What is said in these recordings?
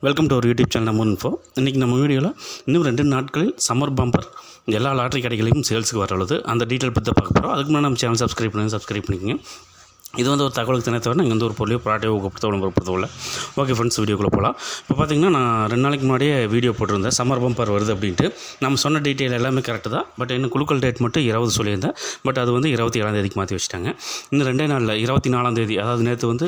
Welcome to our YouTube channel நம்ம info. இன்றைக்கி நம்ம வீடியோவில் இன்னும் 2 நாட்களில் சம்மர் பம்பர் எல்லா லாட்ரி கடைகளையும் சேல்ஸுக்கு வரவுள்ளது. அந்த டீட்டெயில் பற்றி பார்க்க போகிறோம். அதுக்கு முன்னாடி நம்ம சேனல் சப்ஸ்கிரைப் பண்ணிக்கோங்க. இது வந்து ஒரு தகவலுக்கு தவிர நீங்கள் வந்து ஒரு பொருளையோ ப்ராடக்டோ ஊக்கப்படுத்த விளம்பரப்படுத்தவில்லை. ஓகே ஃப்ரெண்ட்ஸ், வீடியோக்குள்ளே போகலாம். இப்போ பார்த்தீங்கன்னா நான் 2 நாளைக்கு முன்னாடியே வீடியோ போட்டிருந்தேன் சம்மர் பம்பர் வருது அப்படின்ட்டு. நம்ம சொன்ன டீட்டெயில் எல்லாமே கரெக்டு தான். பட் இன்னும் குழுக்கள் டேட் மட்டும் 20 சொல்லியிருந்தேன். பட் அது வந்து 27ஆம் தேதிக்கு மாற்றி வச்சுட்டாங்க. இன்னும் 2 நாளில் 24ஆம் தேதி, அதாவது நேற்று வந்து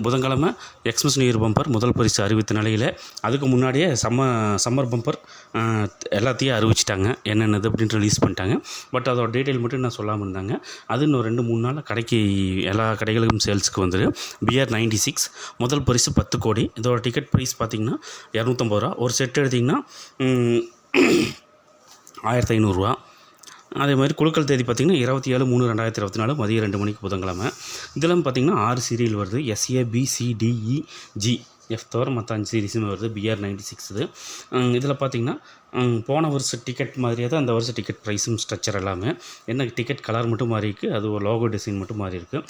புதன்கிழமை எக்ஸ்பிரஸ் நியூ இயர் பம்பர் முதல் பரிசு அறிவித்த நிலையில் அதுக்கு முன்னாடியே சம்மர் பம்பர் எல்லாத்தையும் அறிவிச்சிட்டாங்க. என்னென்னது அப்படின்ட்டு ரிலீஸ் பண்ணிட்டாங்க. பட் அதோட டீட்டெயில் மட்டும் நான் சொல்லாமல் இருந்தாங்க. அது இன்னும் 2-3 நாளில் கடைக்கு எல்லா கடைகளுக்கும் சேல்ஸுக்கு வந்துடு. பிஆர் 96 முதல் பரிசு 10 கோடி. இதோட டிக்கெட் ப்ரைஸ் பார்த்திங்கன்னா 250 ரூபா. ஒரு செட் எடுத்திங்கன்னா 1500 ரூபா. அதே மாதிரி குழுக்கள் தேதி பார்த்திங்கன்னா 27/3/2024 மதியம் 2 மணிக்கு புதன்கிழமை. இதெல்லாம் பார்த்திங்கன்னா 6 சீரியல் வருது. SABCDEG F தவிர மற்ற 5 சீரீஸுமே வருது. பிஆர் 96 இது. இதில் பார்த்திங்கன்னா போன வருஷ டிக்கெட் மாதிரியே தான் அந்த வருஷ டிக்கெட் ப்ரைஸும் ஸ்ட்ரக்சர் எல்லாமே. என்ன டிக்கெட் கலர் மட்டும் மாறி இருக்குது, அது ஒரு லோகோ டிசைன் மட்டும் மாறி இருக்குது.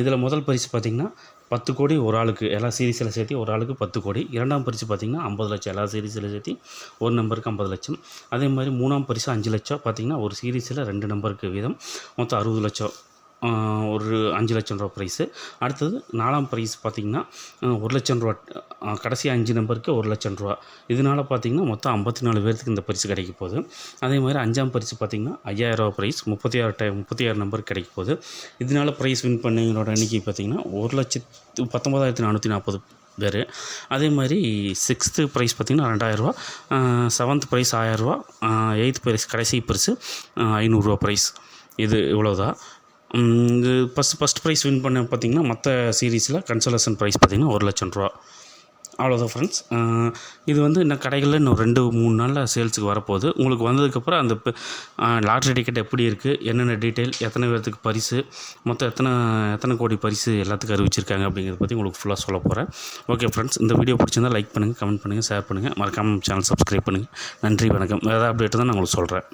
இதில் முதல் பரிசு பார்த்திங்கன்னா 10 கோடி ஒரு ஆளுக்கு, எல்லா சீரீஸில் சேர்த்து ஒரு ஆளுக்கு 10 கோடி. 2ஆம் பரிசு பார்த்திங்கன்னா 50 லட்சம், எல்லா சீரீஸில் சேர்த்து ஒரு நம்பருக்கு 50 லட்சம். அதே மாதிரி 3ஆம் பரிசு 5 லட்சம். பார்த்திங்கன்னா ஒரு சீரீஸில் 2 நம்பருக்கு வீதம் மொத்தம் 60 லட்சம், ஒரு 5 லட்சம் ரூபா ப்ரைஸு. அடுத்தது 4ஆம் ப்ரைஸ் பார்த்திங்கன்னா 1 லட்சம் ரூபா. கடைசி 5 நம்பருக்கு 1 லட்சம் ரூபா. இதனால் பார்த்திங்கன்னா மொத்தம் 54 பேர்த்துக்கு இந்த பரிசு கிடைக்க போகுது. அதே மாதிரி 5ஆம் பரிசு பார்த்திங்கன்னா 5000 ரூபா ப்ரைஸ் 36 நம்பருக்கு கிடைக்க போகுது. இதனால் ப்ரைஸ் வின் பண்ணவங்களோட எண்ணிக்கை பார்த்திங்கன்னா 1,19,440 பேர். அதே மாதிரி 6th ப்ரைஸ் பார்த்திங்கன்னா 2000 ரூபா. 7th ப்ரைஸ் 1000 ரூபா. 8th ப்ரைஸ் கடைசி பரிசு 500 ரூபா ப்ரைஸ். இது இவ்வளோதான். இது ஃபஸ்ட் ப்ரைஸ் வின் பண்ண பார்த்திங்கன்னா மற்ற சீரீஸில் கன்சலேஷன் ப்ரைஸ் பார்த்திங்கன்னா 1 லட்சம் ரூபா. அவ்வளோதான் ஃப்ரெண்ட்ஸ். இது வந்து இன்னும் கடைகளில் இன்னும் 2-3 நாளில் சேல்ஸுக்கு வரப்போகுது. உங்களுக்கு வந்ததுக்கப்புறம் அந்த லாட்ரி டிக்கெட் எப்படி இருக்குது, என்னென்ன டீட்டெயில், எத்தனை பேர்த்துக்கு பரிசு, மொத்தம் எத்தனை கோடி பரிசு எல்லாத்துக்கும் அறிவிச்சிருக்காங்க அப்படிங்கிறத பற்றி உங்களுக்கு ஃபுல்லாக சொல்ல போகிறேன். ஓகே ஃப்ரெண்ட்ஸ், இந்த வீடியோ பிடிச்சிருந்தால் லைக் பண்ணுங்கள், கமெண்ட் பண்ணுங்கள், ஷேர் பண்ணுங்கள், மறக்காமல் சேனல் சப்ஸ்கிரைப் பண்ணுங்கள். நன்றி, வணக்கம். வேறு அப்டேட்டு தான் நான் உங்களுக்கு சொல்கிறேன்.